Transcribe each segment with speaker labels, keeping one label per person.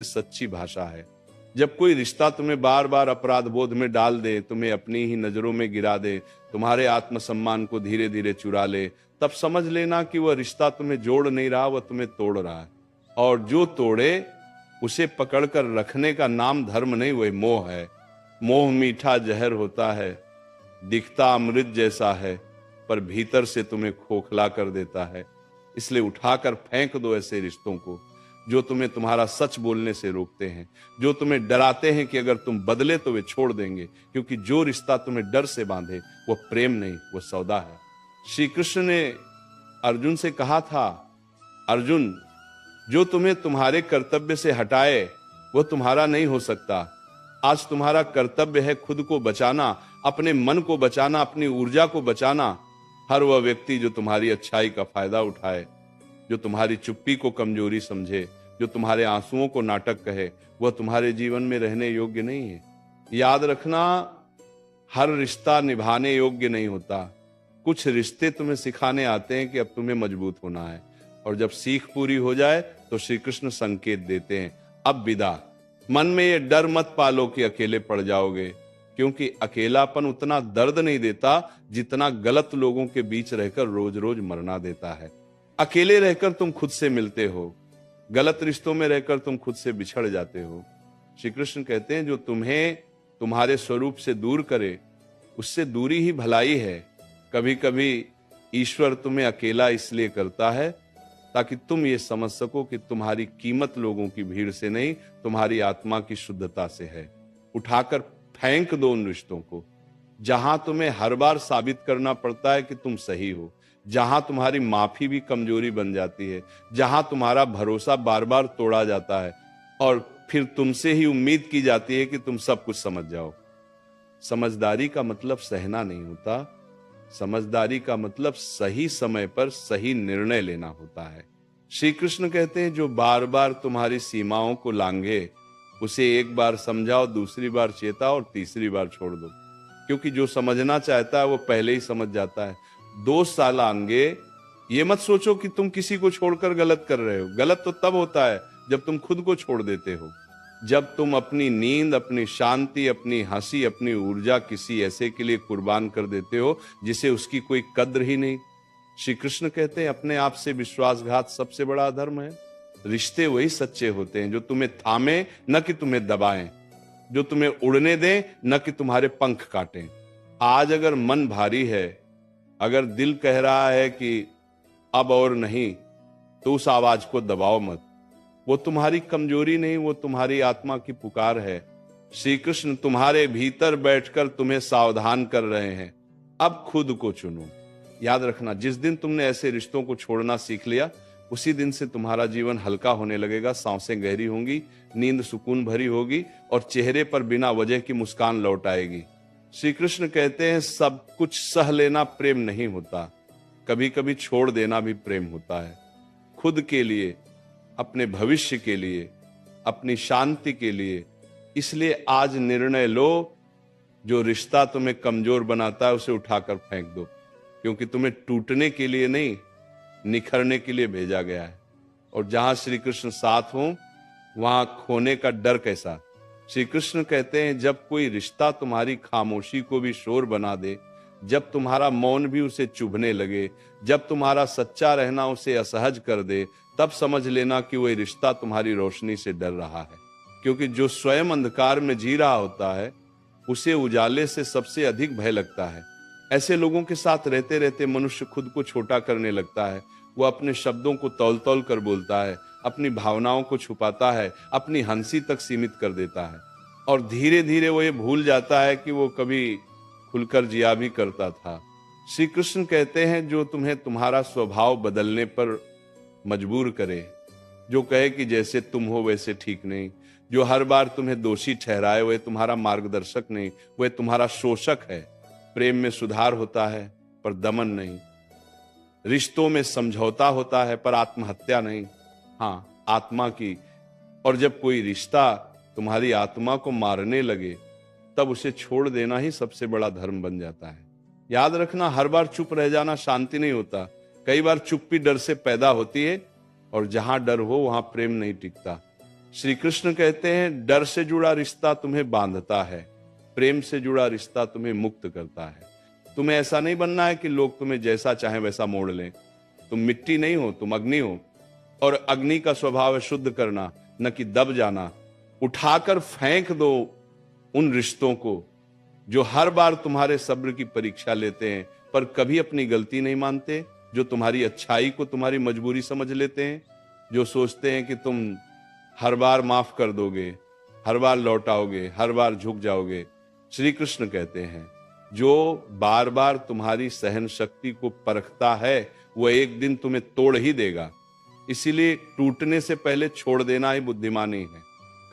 Speaker 1: सच्ची भाषा है। जब कोई रिश्ता तुम्हें बार बार अपराध बोध में डाल दे, तुम्हें अपनी ही नजरों में गिरा दे, तुम्हारे आत्मसम्मान को धीरे धीरे चुरा ले, तब समझ लेना कि वह रिश्ता तुम्हें जोड़ नहीं रहा, वह तुम्हें तोड़ रहा है। और जो तोड़े उसे पकड़कर रखने का नाम धर्म नहीं, वह मोह है। मोह मीठा जहर होता है, दिखता अमृत जैसा है, पर भीतर से तुम्हें खोखला कर देता है। इसलिए उठाकर फेंक दो ऐसे रिश्तों को जो तुम्हें तुम्हारा सच बोलने से रोकते हैं, जो तुम्हें डराते हैं कि अगर तुम बदले तो वे छोड़ देंगे। क्योंकि जो रिश्ता तुम्हें डर से बांधे वो प्रेम नहीं, वो सौदा है। श्री कृष्ण ने अर्जुन से कहा था, अर्जुन, जो तुम्हें तुम्हारे कर्तव्य से हटाए वो तुम्हारा नहीं हो सकता। आज तुम्हारा कर्तव्य है खुद को बचाना, अपने मन को बचाना, अपनी ऊर्जा को बचाना। हर वह व्यक्ति जो तुम्हारी अच्छाई का फायदा उठाए, जो तुम्हारी चुप्पी को कमजोरी समझे, जो तुम्हारे आंसुओं को नाटक कहे, वह तुम्हारे जीवन में रहने योग्य नहीं है। याद रखना, हर रिश्ता निभाने योग्य नहीं होता। कुछ रिश्ते तुम्हें सिखाने आते हैं कि अब तुम्हें मजबूत होना है, और जब सीख पूरी हो जाए तो श्री कृष्ण संकेत देते हैं, अब विदा। मन में ये डर मत पालो कि अकेले पड़ जाओगे, क्योंकि अकेलापन उतना दर्द नहीं देता जितना गलत लोगों के बीच रहकर रोज रोज मरना देता है। अकेले रहकर तुम खुद से मिलते हो, गलत रिश्तों में रहकर तुम खुद से बिछड़ जाते हो। श्री कृष्ण कहते हैं, जो तुम्हें तुम्हारे स्वरूप से दूर करे उससे दूरी ही भलाई है। कभी कभी ईश्वर तुम्हें अकेला इसलिए करता है ताकि तुम ये समझ सको कि तुम्हारी कीमत लोगों की भीड़ से नहीं, तुम्हारी आत्मा की शुद्धता से है। उठाकर फेंक दो उन रिश्तों को जहां तुम्हें हर बार साबित करना पड़ता है कि तुम सही हो, जहां तुम्हारी माफी भी कमजोरी बन जाती है, जहां तुम्हारा भरोसा बार बार तोड़ा जाता है और फिर तुमसे ही उम्मीद की जाती है कि तुम सब कुछ समझ जाओ। समझदारी का मतलब सहना नहीं होता, समझदारी का मतलब सही समय पर सही निर्णय लेना होता है। श्री कृष्ण कहते हैं, जो बार बार तुम्हारी सीमाओं को लांघे उसे एक बार समझाओ, दूसरी बार चेताओ और तीसरी बार छोड़ दो। क्योंकि जो समझना चाहता है वो पहले ही समझ जाता है। 2 साल आगे ये मत सोचो कि तुम किसी को छोड़कर गलत कर रहे हो। गलत तो तब होता है जब तुम खुद को छोड़ देते हो, जब तुम अपनी नींद, अपनी शांति, अपनी हंसी, अपनी ऊर्जा किसी ऐसे के लिए कुर्बान कर देते हो जिसे उसकी कोई कद्र ही नहीं। श्री कृष्ण कहते हैं, अपने आप से विश्वासघात सबसे बड़ा अधर्म है। रिश्ते वही सच्चे होते हैं जो तुम्हें थामे न कि तुम्हें दबाएं, जो तुम्हें उड़ने दें न कि तुम्हारे पंख काटें। आज अगर मन भारी है, अगर दिल कह रहा है कि अब और नहीं, तो उस आवाज को दबाओ मत। वो तुम्हारी कमजोरी नहीं, वो तुम्हारी आत्मा की पुकार है। श्री कृष्ण तुम्हारे भीतर बैठकर तुम्हें सावधान कर रहे हैं, अब खुद को चुनो। याद रखना, जिस दिन तुमने ऐसे रिश्तों को छोड़ना सीख लिया उसी दिन से तुम्हारा जीवन हल्का होने लगेगा, सांसें गहरी होंगी, नींद सुकून भरी होगी और चेहरे पर बिना वजह की मुस्कान लौट आएगी। श्री कृष्ण कहते हैं, सब कुछ सह लेना प्रेम नहीं होता, कभी कभी छोड़ देना भी प्रेम होता है। खुद के लिए, अपने भविष्य के लिए, अपनी शांति के लिए। इसलिए आज निर्णय लो, जो रिश्ता तुम्हें कमजोर बनाता है उसे उठाकर फेंक दो, क्योंकि तुम्हें टूटने के लिए नहीं, निखरने के लिए भेजा गया है। और जहां श्री कृष्ण साथ हो वहां खोने का डर कैसा। श्री कृष्ण कहते हैं, जब कोई रिश्ता तुम्हारी खामोशी को भी शोर बना दे, जब तुम्हारा मौन भी उसे चुभने लगे, जब तुम्हारा सच्चा रहना उसे असहज कर दे, तब समझ लेना कि वह रिश्ता तुम्हारी रोशनी से डर रहा है। क्योंकि जो स्वयं अंधकार में जी रहा होता है उसे उजाले से सबसे अधिक भय लगता है। ऐसे लोगों के साथ रहते रहते मनुष्य खुद को छोटा करने लगता है। वो अपने शब्दों को तौल तौल कर बोलता है, अपनी भावनाओं को छुपाता है, अपनी हंसी तक सीमित कर देता है, और धीरे धीरे वो ये भूल जाता है कि वो कभी खुलकर जिया भी करता था। श्री कृष्ण कहते हैं, जो तुम्हें तुम्हारा स्वभाव बदलने पर मजबूर करे, जो कहे कि जैसे तुम हो वैसे ठीक नहीं, जो हर बार तुम्हें दोषी ठहराए, वह तुम्हारा मार्गदर्शक नहीं, वह तुम्हारा शोषक है। प्रेम में सुधार होता है पर दमन नहीं, रिश्तों में समझौता होता है पर आत्महत्या नहीं, हाँ आत्मा की। और जब कोई रिश्ता तुम्हारी आत्मा को मारने लगे तब उसे छोड़ देना ही सबसे बड़ा धर्म बन जाता है। याद रखना, हर बार चुप रह जाना शांति नहीं होता। कई बार चुप्पी डर से पैदा होती है, और जहां डर हो वहां प्रेम नहीं टिकता। श्री कृष्ण कहते हैं डर से जुड़ा रिश्ता तुम्हें बांधता है, प्रेम से जुड़ा रिश्ता तुम्हें मुक्त करता है। तुम्हें ऐसा नहीं बनना है कि लोग तुम्हें जैसा चाहे वैसा मोड़ लें। तुम मिट्टी नहीं हो, तुम अग्नि हो, और अग्नि का स्वभाव है शुद्ध करना, न कि दब जाना। उठाकर फेंक दो उन रिश्तों को जो हर बार तुम्हारे सब्र की परीक्षा लेते हैं पर कभी अपनी गलती नहीं मानते, जो तुम्हारी अच्छाई को तुम्हारी मजबूरी समझ लेते हैं, जो सोचते हैं कि तुम हर बार माफ कर दोगे, हर बार लौटाओगे, हर बार झुक जाओगे। श्री कृष्ण कहते हैं जो बार बार तुम्हारी सहन शक्ति को परखता है वह एक दिन तुम्हें तोड़ ही देगा। इसीलिए टूटने से पहले छोड़ देना ही बुद्धिमानी है।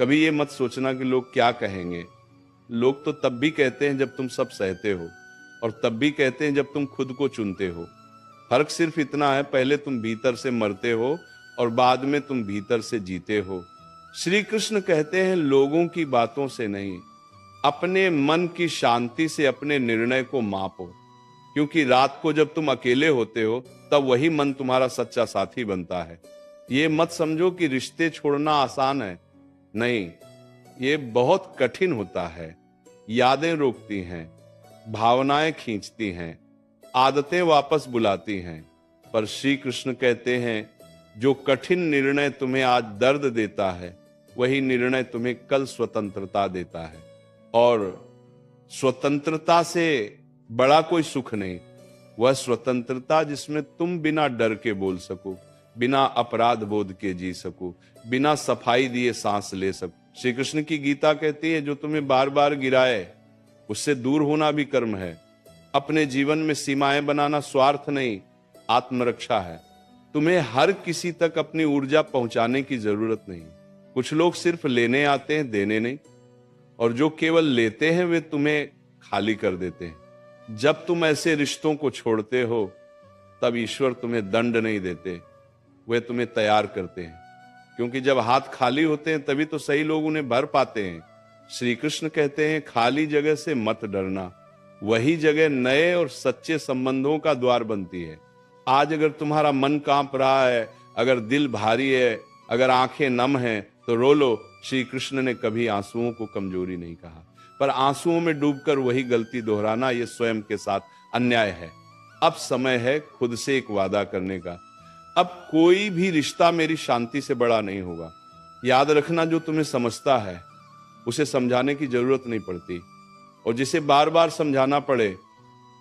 Speaker 1: कभी ये मत सोचना कि लोग क्या कहेंगे। लोग तो तब भी कहते हैं जब तुम सब सहते हो, और तब भी कहते हैं जब तुम खुद को चुनते हो। फर्क सिर्फ इतना है, पहले तुम भीतर से मरते हो और बाद में तुम भीतर से जीते हो। श्री कृष्ण कहते हैं लोगों की बातों से नहीं, अपने मन की शांति से अपने निर्णय को मापो। क्योंकि रात को जब तुम अकेले होते हो तब वही मन तुम्हारा सच्चा साथी बनता है। ये मत समझो कि रिश्ते छोड़ना आसान है, नहीं, ये बहुत कठिन होता है। यादें रोकती हैं, भावनाएं खींचती हैं, आदतें वापस बुलाती हैं। पर श्री कृष्ण कहते हैं जो कठिन निर्णय तुम्हें आज दर्द देता है वही निर्णय तुम्हें कल स्वतंत्रता देता है। और स्वतंत्रता से बड़ा कोई सुख नहीं, वह स्वतंत्रता जिसमें तुम बिना डर के बोल सको, बिना अपराध बोध के जी सको, बिना सफाई दिए सांस ले सको। श्री कृष्ण की गीता कहती है जो तुम्हें बार बार गिराए उससे दूर होना भी कर्म है। अपने जीवन में सीमाएं बनाना स्वार्थ नहीं, आत्मरक्षा है। तुम्हें हर किसी तक अपनी ऊर्जा पहुंचाने की जरूरत नहीं। कुछ लोग सिर्फ लेने आते हैं, देने नहीं, और जो केवल लेते हैं वे तुम्हें खाली कर देते हैं। जब तुम ऐसे रिश्तों को छोड़ते हो तब ईश्वर तुम्हें दंड नहीं देते, वे तुम्हें तैयार करते हैं। क्योंकि जब हाथ खाली होते हैं तभी तो सही लोग उन्हें भर पाते हैं। श्री कृष्ण कहते हैं खाली जगह से मत डरना, वही जगह नए और सच्चे संबंधों का द्वार बनती है। आज अगर तुम्हारा मन कांप रहा है, अगर दिल भारी है, अगर आंखें नम हैं तो रो लो। श्री कृष्ण ने कभी आंसुओं को कमजोरी नहीं कहा, पर आंसुओं में डूबकर वही गलती दोहराना ये स्वयं के साथ अन्याय है। अब समय है खुद से एक वादा करने का, अब कोई भी रिश्ता मेरी शांति से बड़ा नहीं होगा। याद रखना जो तुम्हें समझता है उसे समझाने की जरूरत नहीं पड़ती, और जिसे बार बार समझाना पड़े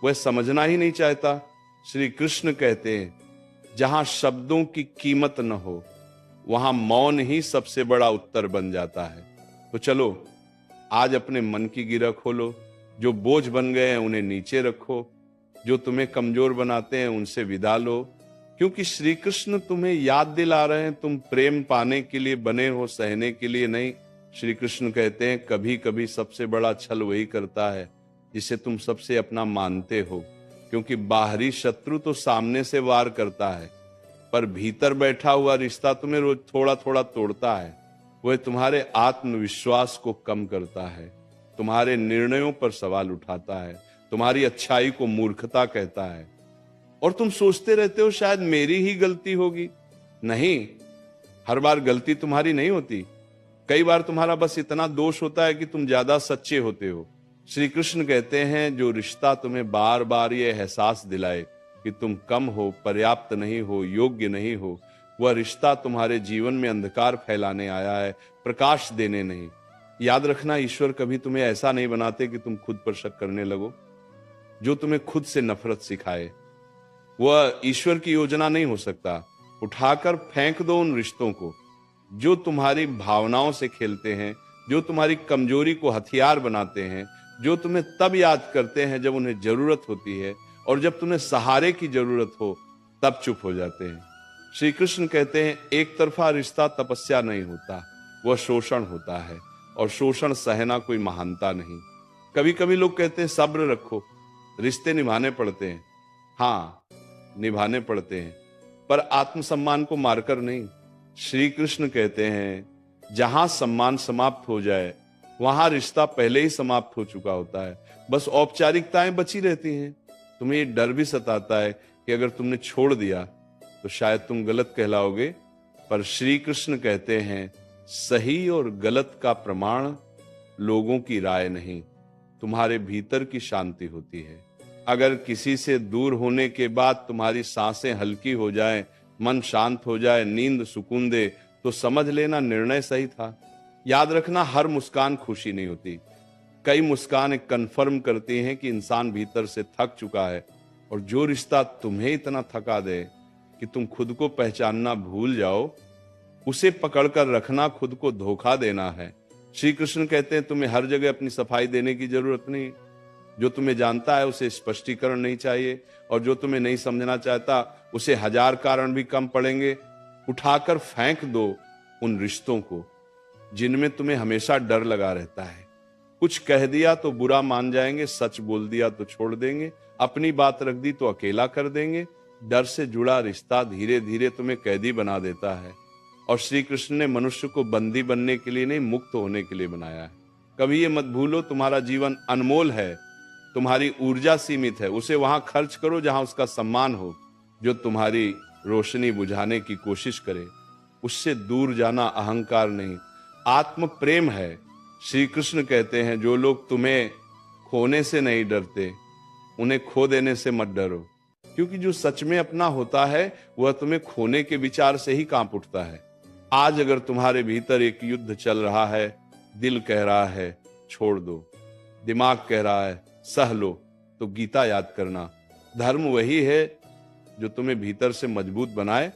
Speaker 1: वह समझना ही नहीं चाहता। श्री कृष्ण कहते हैं जहां शब्दों की कीमत न हो वहां मौन ही सबसे बड़ा उत्तर बन जाता है। तो चलो आज अपने मन की गिरह खोलो, जो बोझ बन गए हैं उन्हें नीचे रखो, जो तुम्हें कमजोर बनाते हैं उनसे विदा लो। क्योंकि श्री कृष्ण तुम्हें याद दिला रहे हैं तुम प्रेम पाने के लिए बने हो, सहने के लिए नहीं। श्री कृष्ण कहते हैं कभी कभी सबसे बड़ा छल वही करता है जिसे तुम सबसे अपना मानते हो। क्योंकि बाहरी शत्रु तो सामने से वार करता है, पर भीतर बैठा हुआ रिश्ता तुम्हें रोज थोड़ा थोड़ा तोड़ता है। वह तुम्हारे आत्मविश्वास को कम करता है, तुम्हारे निर्णयों पर सवाल उठाता है, तुम्हारी अच्छाई को मूर्खता कहता है, और तुम सोचते रहते हो शायद मेरी ही गलती होगी। नहीं, हर बार गलती तुम्हारी नहीं होती। कई बार तुम्हारा बस इतना दोष होता है कि तुम ज्यादा सच्चे होते हो। श्री कृष्ण कहते हैं जो रिश्ता तुम्हें बार बार ये एहसास दिलाए कि तुम कम हो, पर्याप्त नहीं हो, योग्य नहीं हो, वह रिश्ता तुम्हारे जीवन में अंधकार फैलाने आया है, प्रकाश देने नहीं। याद रखना ईश्वर कभी तुम्हें ऐसा नहीं बनाते कि तुम खुद पर शक करने लगो। जो तुम्हें खुद से नफरत सिखाए वह ईश्वर की योजना नहीं हो सकता। उठाकर फेंक दो उन रिश्तों को जो तुम्हारी भावनाओं से खेलते हैं, जो तुम्हारी कमजोरी को हथियार बनाते हैं, जो तुम्हें तब याद करते हैं जब उन्हें जरूरत होती है, और जब तुम्हें सहारे की जरूरत हो तब चुप हो जाते हैं। श्री कृष्ण कहते हैं एक तरफा रिश्ता तपस्या नहीं होता, वह शोषण होता है, और शोषण सहना कोई महानता नहीं। कभी कभी लोग कहते हैं सब्र रखो, रिश्ते निभाने पड़ते हैं। हाँ, निभाने पड़ते हैं, पर आत्मसम्मान को मारकर नहीं। श्री कृष्ण कहते हैं जहां सम्मान समाप्त हो जाए वहां रिश्ता पहले ही समाप्त हो चुका होता है, बस औपचारिकताएं बची रहती हैं। तुम्हें ये डर भी सताता है कि अगर तुमने छोड़ दिया तो शायद तुम गलत कहलाओगे, पर श्री कृष्ण कहते हैं सही और गलत का प्रमाण लोगों की राय नहीं, तुम्हारे भीतर की शांति होती है। अगर किसी से दूर होने के बाद तुम्हारी सांसें हल्की हो जाएं, मन शांत हो जाए, नींद सुकून दे, तो समझ लेना निर्णय सही था। याद रखना, हर मुस्कान खुशी नहीं होती। कई मुस्कान कन्फर्म करती हैं कि इंसान भीतर से थक चुका है। और जो रिश्ता तुम्हें इतना थका दे कि तुम खुद को पहचानना भूल जाओ, उसे पकड़कर रखना खुद को धोखा देना है। श्री कृष्ण कहते हैं तुम्हें हर जगह अपनी सफाई देने की जरूरत नहीं। जो तुम्हें जानता है उसे स्पष्टीकरण नहीं चाहिए, और जो तुम्हें नहीं समझना चाहता उसे 1000 कारण भी कम पड़ेंगे। उठाकर फेंक दो उन रिश्तों को जिनमें तुम्हें हमेशा डर लगा रहता है। कुछ कह दिया तो बुरा मान जाएंगे, सच बोल दिया तो छोड़ देंगे, अपनी बात रख दी तो अकेला कर देंगे। डर से जुड़ा रिश्ता धीरे धीरे तुम्हें कैदी बना देता है। और श्री कृष्ण ने मनुष्य को बंदी बनने के लिए नहीं, मुक्त होने के लिए बनाया है। कभी ये मत भूलो, तुम्हारा जीवन अनमोल है, तुम्हारी ऊर्जा सीमित है। उसे वहां खर्च करो जहां उसका सम्मान हो। जो तुम्हारी रोशनी बुझाने की कोशिश करे, उससे दूर जाना अहंकार नहीं, आत्म प्रेम है। श्री कृष्ण कहते हैं जो लोग तुम्हें खोने से नहीं डरते, उन्हें खो देने से मत डरो, क्योंकि जो सच में अपना होता है वह तुम्हें खोने के विचार से ही कांप उठता है। आज अगर तुम्हारे भीतर एक युद्ध चल रहा है, दिल कह रहा है छोड़ दो, दिमाग कह रहा है सह लो, तो गीता याद करना। धर्म वही है जो तुम्हें भीतर से मजबूत बनाए